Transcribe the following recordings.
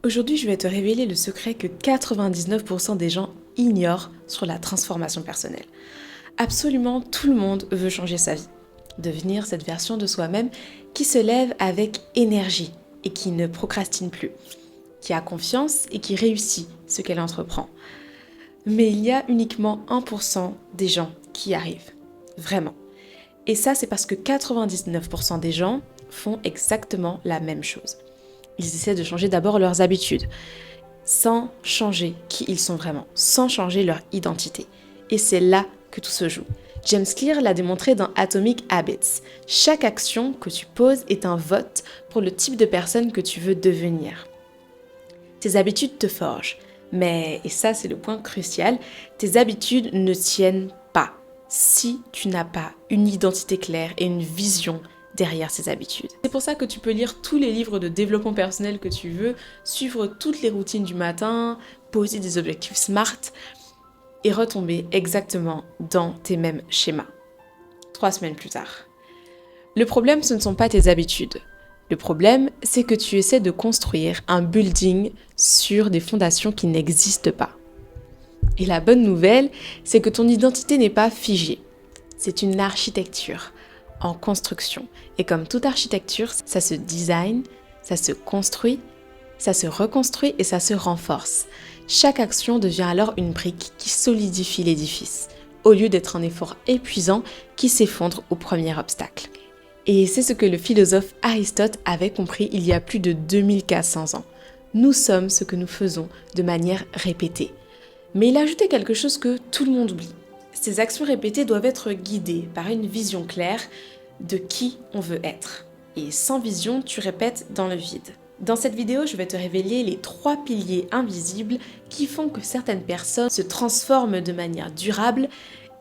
Aujourd'hui, je vais te révéler le secret que 99% des gens ignorent sur la transformation personnelle. Absolument tout le monde veut changer sa vie, devenir cette version de soi-même qui se lève avec énergie et qui ne procrastine plus, qui a confiance et qui réussit ce qu'elle entreprend. Mais il y a uniquement 1% des gens qui y arrivent, vraiment. Et ça, c'est parce que 99% des gens font exactement la même chose. Ils essaient de changer d'abord leurs habitudes, sans changer qui ils sont vraiment, sans changer leur identité. Et c'est là que tout se joue. James Clear l'a démontré dans Atomic Habits. Chaque action que tu poses est un vote pour le type de personne que tu veux devenir. Tes habitudes te forgent, mais, et ça c'est le point crucial, tes habitudes ne tiennent pas si tu n'as pas une identité claire et une vision derrière ces habitudes. C'est pour ça que tu peux lire tous les livres de développement personnel que tu veux, suivre toutes les routines du matin, poser des objectifs SMART et retomber exactement dans tes mêmes schémas. 3 semaines plus tard. Le problème, ce ne sont pas tes habitudes. Le problème, c'est que tu essaies de construire un building sur des fondations qui n'existent pas. Et la bonne nouvelle, c'est que ton identité n'est pas figée. C'est une architecture en construction. Et comme toute architecture, ça se design, ça se construit, ça se reconstruit et ça se renforce. Chaque action devient alors une brique qui solidifie l'édifice, au lieu d'être un effort épuisant qui s'effondre au premier obstacle. Et c'est ce que le philosophe Aristote avait compris il y a plus de 2400 ans. Nous sommes ce que nous faisons de manière répétée. Mais il a ajouté quelque chose que tout le monde oublie. Ces actions répétées doivent être guidées par une vision claire de qui on veut être. Et sans vision, tu répètes dans le vide. Dans cette vidéo, je vais te révéler les 3 piliers invisibles qui font que certaines personnes se transforment de manière durable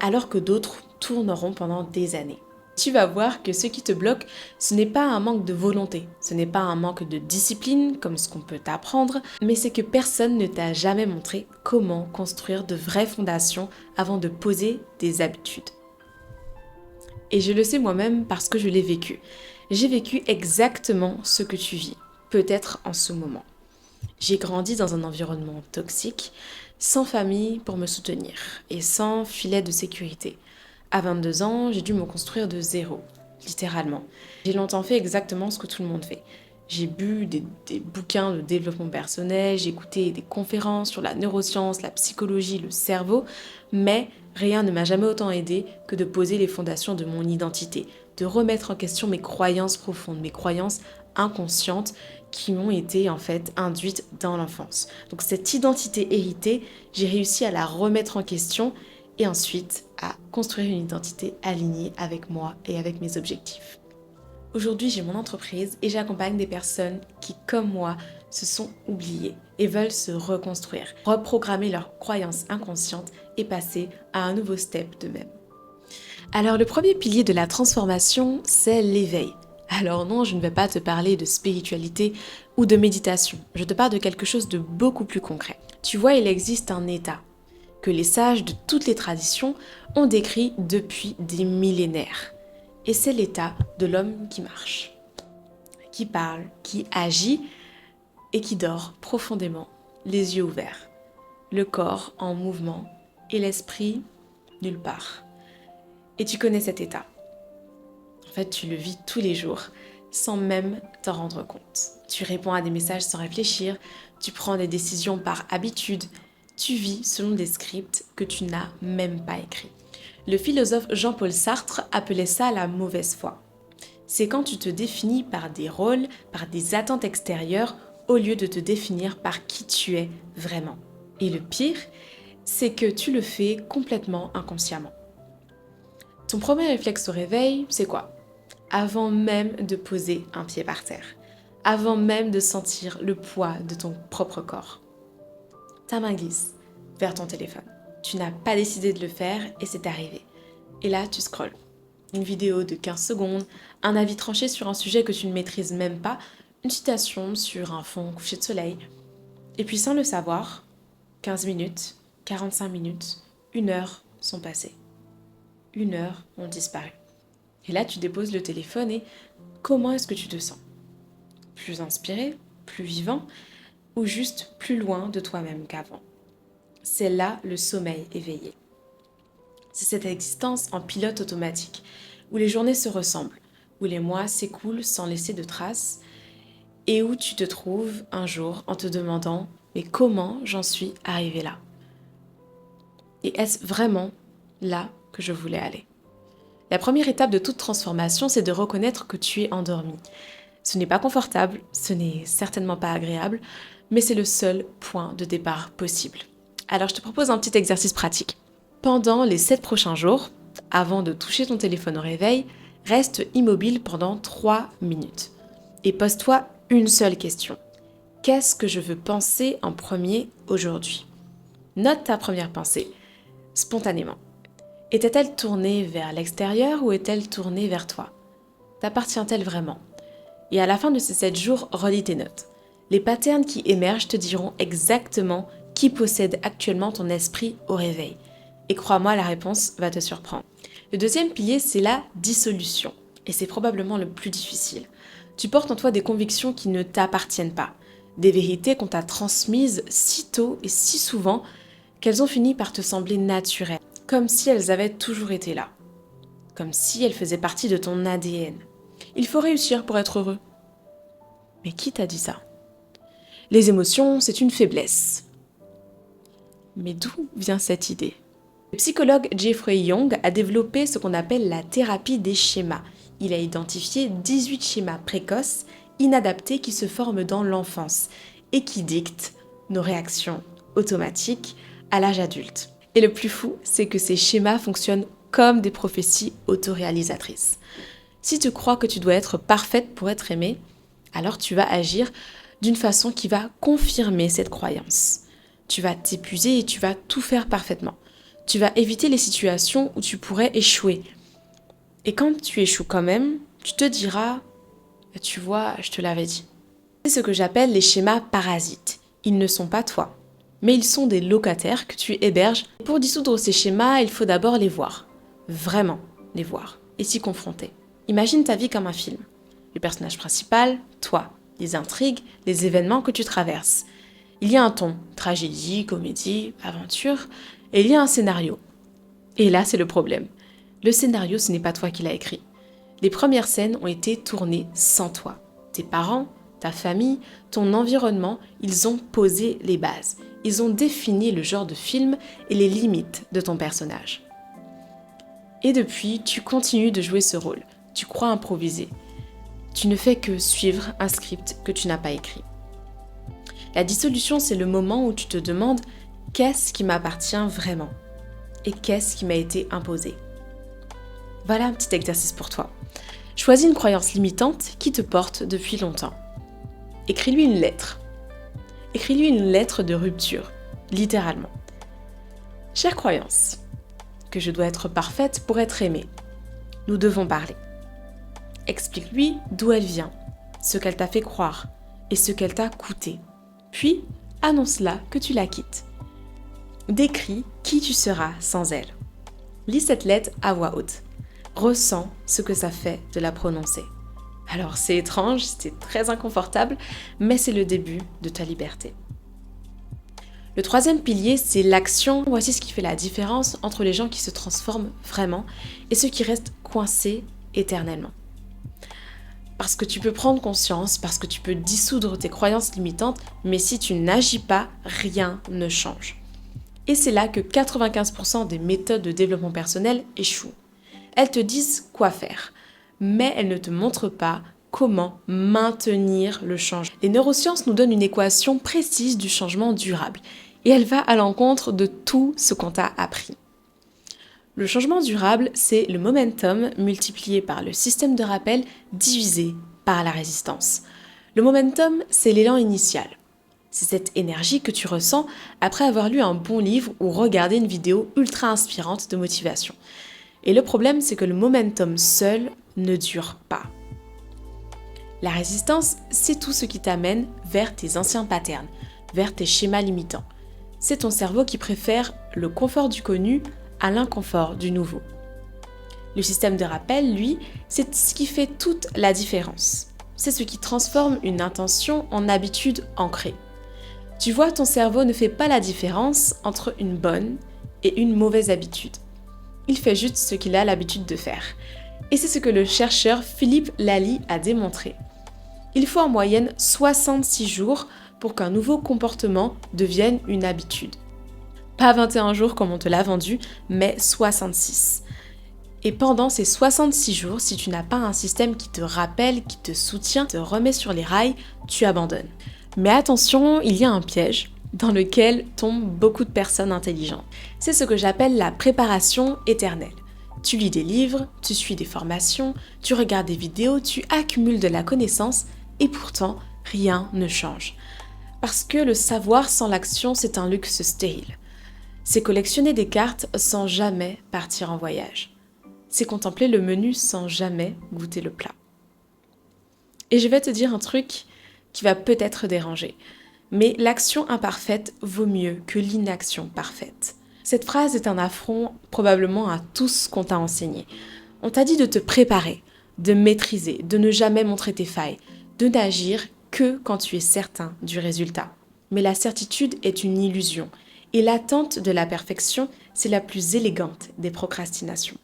alors que d'autres tourneront pendant des années. Tu vas voir que ce qui te bloque, ce n'est pas un manque de volonté, ce n'est pas un manque de discipline comme ce qu'on peut t'apprendre, mais c'est que personne ne t'a jamais montré comment construire de vraies fondations avant de poser des habitudes. Et je le sais moi-même parce que je l'ai vécu. J'ai vécu exactement ce que tu vis, peut-être en ce moment. J'ai grandi dans un environnement toxique, sans famille pour me soutenir et sans filet de sécurité. À 22 ans, j'ai dû me construire de zéro, littéralement. J'ai longtemps fait exactement ce que tout le monde fait. J'ai bu des bouquins de développement personnel, j'ai écouté des conférences sur la neuroscience, la psychologie, le cerveau, mais rien ne m'a jamais autant aidé que de poser les fondations de mon identité, de remettre en question mes croyances profondes, mes croyances inconscientes qui m'ont été en fait induites dans l'enfance. Donc cette identité héritée, j'ai réussi à la remettre en question et ensuite à construire une identité alignée avec moi et avec mes objectifs. Aujourd'hui, j'ai mon entreprise et j'accompagne des personnes qui, comme moi, se sont oubliées et veulent se reconstruire, reprogrammer leurs croyances inconscientes et passer à un nouveau step d'eux-mêmes. Alors le premier pilier de la transformation, c'est l'éveil. Alors non, je ne vais pas te parler de spiritualité ou de méditation, je te parle de quelque chose de beaucoup plus concret. Tu vois, il existe un état que les sages de toutes les traditions ont décrit depuis des millénaires. Et c'est l'état de l'homme qui marche, qui parle, qui agit et qui dort profondément, les yeux ouverts, le corps en mouvement et l'esprit nulle part. Et tu connais cet état. En fait, tu le vis tous les jours, sans même t'en rendre compte. Tu réponds à des messages sans réfléchir, tu prends des décisions par habitude, tu vis selon des scripts que tu n'as même pas écrits. Le philosophe Jean-Paul Sartre appelait ça la mauvaise foi. C'est quand tu te définis par des rôles, par des attentes extérieures, au lieu de te définir par qui tu es vraiment. Et le pire, c'est que tu le fais complètement inconsciemment. Ton premier réflexe au réveil, c'est quoi ? Avant même de poser un pied par terre, avant même de sentir le poids de ton propre corps. Ta main glisse vers ton téléphone. Tu n'as pas décidé de le faire et c'est arrivé. Et là, tu scrolles. Une vidéo de 15 secondes, un avis tranché sur un sujet que tu ne maîtrises même pas, une citation sur un fond couché de soleil. Et puis sans le savoir, 15 minutes, 45 minutes, 1 heure sont passées. 1 heure ont disparu. Et là, tu déposes le téléphone et comment est-ce que tu te sens ? Plus inspiré, plus vivant, ou juste plus loin de toi-même qu'avant. C'est là le sommeil éveillé. C'est cette existence en pilote automatique, où les journées se ressemblent, où les mois s'écoulent sans laisser de traces, et où tu te trouves un jour en te demandant « Mais comment j'en suis arrivée là ?» Et est-ce vraiment là que je voulais aller? La première étape de toute transformation, c'est de reconnaître que tu es endormi. Ce n'est pas confortable, ce n'est certainement pas agréable, mais c'est le seul point de départ possible. Alors je te propose un petit exercice pratique. Pendant les 7 prochains jours, avant de toucher ton téléphone au réveil, reste immobile pendant 3 minutes. Et pose-toi une seule question. Qu'est-ce que je veux penser en premier aujourd'hui? Note ta première pensée, spontanément. Était-elle tournée vers l'extérieur ou est-elle tournée vers toi? T'appartient-elle vraiment? Et à la fin de ces 7 jours, relis tes notes. Les patterns qui émergent te diront exactement qui possède actuellement ton esprit au réveil. Et crois-moi, la réponse va te surprendre. Le deuxième pilier, c'est la dissolution. Et c'est probablement le plus difficile. Tu portes en toi des convictions qui ne t'appartiennent pas. Des vérités qu'on t'a transmises si tôt et si souvent qu'elles ont fini par te sembler naturelles. Comme si elles avaient toujours été là. Comme si elles faisaient partie de ton ADN. Il faut réussir pour être heureux. Mais qui t'a dit ça? Les émotions, c'est une faiblesse. Mais d'où vient cette idée? Le psychologue Jeffrey Young a développé ce qu'on appelle la thérapie des schémas. Il a identifié 18 schémas précoces, inadaptés qui se forment dans l'enfance et qui dictent nos réactions automatiques à l'âge adulte. Et le plus fou, c'est que ces schémas fonctionnent comme des prophéties autoréalisatrices. Si tu crois que tu dois être parfaite pour être aimée, alors tu vas agir d'une façon qui va confirmer cette croyance. Tu vas t'épuiser et tu vas tout faire parfaitement. Tu vas éviter les situations où tu pourrais échouer. Et quand tu échoues quand même, tu te diras « Tu vois, je te l'avais dit ». C'est ce que j'appelle les schémas parasites. Ils ne sont pas toi, mais ils sont des locataires que tu héberges. Pour dissoudre ces schémas, il faut d'abord les voir. Vraiment les voir et s'y confronter. Imagine ta vie comme un film. Le personnage principal, toi, les intrigues, les événements que tu traverses. Il y a un ton, tragédie, comédie, aventure, et il y a un scénario. Et là, c'est le problème. Le scénario, ce n'est pas toi qui l'as écrit. Les premières scènes ont été tournées sans toi. Tes parents, ta famille, ton environnement, ils ont posé les bases. Ils ont défini le genre de film et les limites de ton personnage. Et depuis, tu continues de jouer ce rôle. Tu crois improviser. Tu ne fais que suivre un script que tu n'as pas écrit. La dissolution, c'est le moment où tu te demandes qu'est-ce qui m'appartient vraiment et qu'est-ce qui m'a été imposé. Voilà un petit exercice pour toi. Choisis une croyance limitante qui te porte depuis longtemps. Écris-lui une lettre. Écris-lui une lettre de rupture, littéralement. Chère croyance, que je dois être parfaite pour être aimée. Nous devons parler. Explique-lui d'où elle vient, ce qu'elle t'a fait croire et ce qu'elle t'a coûté. Puis, annonce-la que tu la quittes. Décris qui tu seras sans elle. Lis cette lettre à voix haute. Ressens ce que ça fait de la prononcer. Alors c'est étrange, c'est très inconfortable, mais c'est le début de ta liberté. Le troisième pilier, c'est l'action. Voici ce qui fait la différence entre les gens qui se transforment vraiment et ceux qui restent coincés éternellement. Parce que tu peux prendre conscience, parce que tu peux dissoudre tes croyances limitantes, mais si tu n'agis pas, rien ne change. Et c'est là que 95% des méthodes de développement personnel échouent. Elles te disent quoi faire, mais elles ne te montrent pas comment maintenir le changement. Les neurosciences nous donnent une équation précise du changement durable, et elle va à l'encontre de tout ce qu'on t'a appris. Le changement durable, c'est le momentum multiplié par le système de rappel divisé par la résistance. Le momentum, c'est l'élan initial. C'est cette énergie que tu ressens après avoir lu un bon livre ou regardé une vidéo ultra inspirante de motivation. Et le problème, c'est que le momentum seul ne dure pas. La résistance, c'est tout ce qui t'amène vers tes anciens patterns, vers tes schémas limitants. C'est ton cerveau qui préfère le confort du connu à l'inconfort du nouveau. Le système de rappel, lui, c'est ce qui fait toute la différence. C'est ce qui transforme une intention en habitude ancrée. Tu vois, ton cerveau ne fait pas la différence entre une bonne et une mauvaise habitude. Il fait juste ce qu'il a l'habitude de faire. Et c'est ce que le chercheur Philippe Lally a démontré. Il faut en moyenne 66 jours pour qu'un nouveau comportement devienne une habitude. Pas 21 jours comme on te l'a vendu, mais 66. Et pendant ces 66 jours, si tu n'as pas un système qui te rappelle, qui te soutient, te remet sur les rails, tu abandonnes. Mais attention, il y a un piège dans lequel tombent beaucoup de personnes intelligentes. C'est ce que j'appelle la préparation éternelle. Tu lis des livres, tu suis des formations, tu regardes des vidéos, tu accumules de la connaissance et pourtant, rien ne change. Parce que le savoir sans l'action, c'est un luxe stérile. C'est collectionner des cartes sans jamais partir en voyage. C'est contempler le menu sans jamais goûter le plat. Et je vais te dire un truc qui va peut-être déranger, mais l'action imparfaite vaut mieux que l'inaction parfaite. Cette phrase est un affront probablement à tout ce qu'on t'a enseigné. On t'a dit de te préparer, de maîtriser, de ne jamais montrer tes failles, de n'agir que quand tu es certain du résultat. Mais la certitude est une illusion, et l'attente de la perfection, c'est la plus élégante des procrastinations.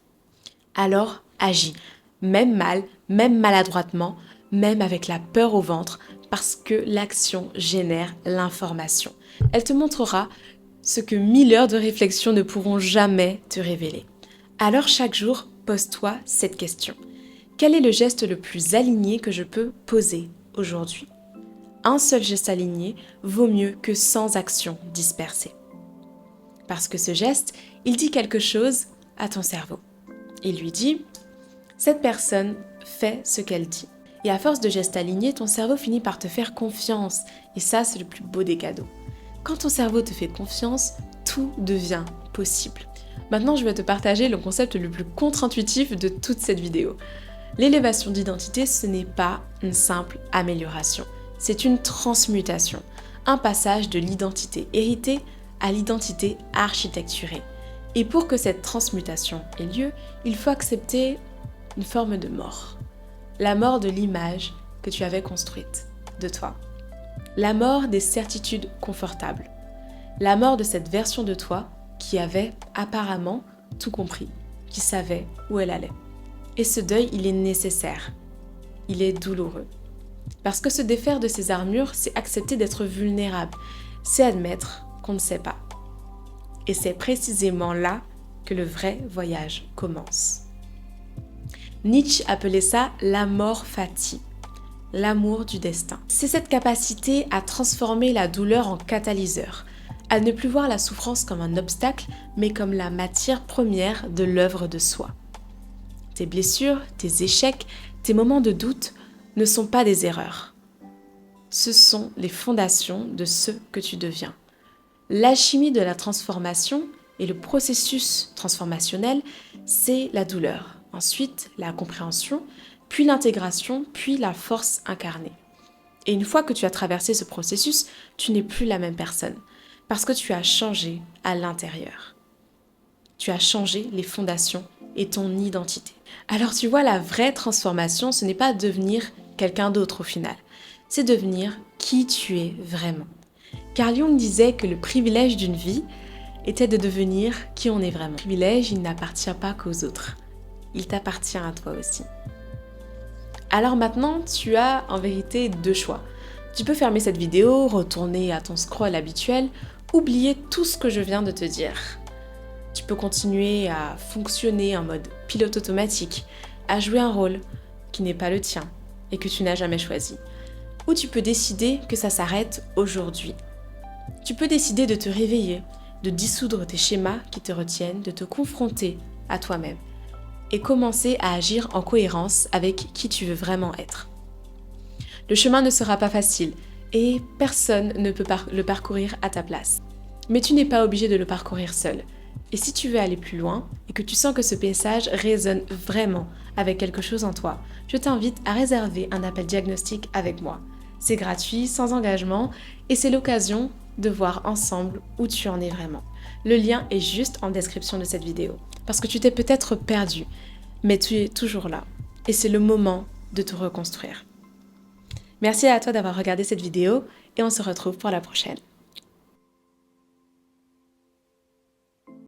Alors agis, même mal, même maladroitement, même avec la peur au ventre, parce que l'action génère l'information. Elle te montrera ce que 1000 heures de réflexion ne pourront jamais te révéler. Alors chaque jour, pose-toi cette question. Quel est le geste le plus aligné que je peux poser aujourd'hui ? Un seul geste aligné vaut mieux que 100 actions dispersées. Parce que ce geste, il dit quelque chose à ton cerveau. Il lui dit « Cette personne fait ce qu'elle dit ». Et à force de gestes alignés, ton cerveau finit par te faire confiance. Et ça, c'est le plus beau des cadeaux. Quand ton cerveau te fait confiance, tout devient possible. Maintenant, je vais te partager le concept le plus contre-intuitif de toute cette vidéo. L'élévation d'identité, ce n'est pas une simple amélioration. C'est une transmutation. Un passage de l'identité héritée à l'identité architecturée. Et pour que cette transmutation ait lieu, il faut accepter une forme de mort. La mort de l'image que tu avais construite de toi. La mort des certitudes confortables. La mort de cette version de toi qui avait apparemment tout compris, qui savait où elle allait. Et ce deuil, il est nécessaire. Il est douloureux. Parce que se défaire de ces armures, c'est accepter d'être vulnérable. C'est admettre qu'on ne sait pas. Et c'est précisément là que le vrai voyage commence. Nietzsche appelait ça l'amor fati, l'amour du destin. C'est cette capacité à transformer la douleur en catalyseur, à ne plus voir la souffrance comme un obstacle, mais comme la matière première de l'œuvre de soi. Tes blessures, tes échecs, tes moments de doute ne sont pas des erreurs. Ce sont les fondations de ce que tu deviens. L'alchimie de la transformation et le processus transformationnel, c'est la douleur. Ensuite, la compréhension, puis l'intégration, puis la force incarnée. Et une fois que tu as traversé ce processus, tu n'es plus la même personne, parce que tu as changé à l'intérieur. Tu as changé les fondations et ton identité. Alors tu vois, la vraie transformation, ce n'est pas devenir quelqu'un d'autre au final, c'est devenir qui tu es vraiment. Carl Jung disait que le privilège d'une vie était de devenir qui on est vraiment. Le privilège, il n'appartient pas qu'aux autres. Il t'appartient à toi aussi. Alors maintenant, tu as en vérité deux choix. Tu peux fermer cette vidéo, retourner à ton scroll habituel, oublier tout ce que je viens de te dire. Tu peux continuer à fonctionner en mode pilote automatique, à jouer un rôle qui n'est pas le tien et que tu n'as jamais choisi. Ou tu peux décider que ça s'arrête aujourd'hui. Tu peux décider de te réveiller, de dissoudre tes schémas qui te retiennent, de te confronter à toi-même et commencer à agir en cohérence avec qui tu veux vraiment être. Le chemin ne sera pas facile et personne ne peut le parcourir à ta place. Mais tu n'es pas obligé de le parcourir seul. Et si tu veux aller plus loin et que tu sens que ce message résonne vraiment avec quelque chose en toi, je t'invite à réserver un appel diagnostic avec moi. C'est gratuit, sans engagement et c'est l'occasion de voir ensemble où tu en es vraiment. Le lien est juste en description de cette vidéo. Parce que tu t'es peut-être perdu, mais tu es toujours là. Et c'est le moment de te reconstruire. Merci à toi d'avoir regardé cette vidéo et on se retrouve pour la prochaine.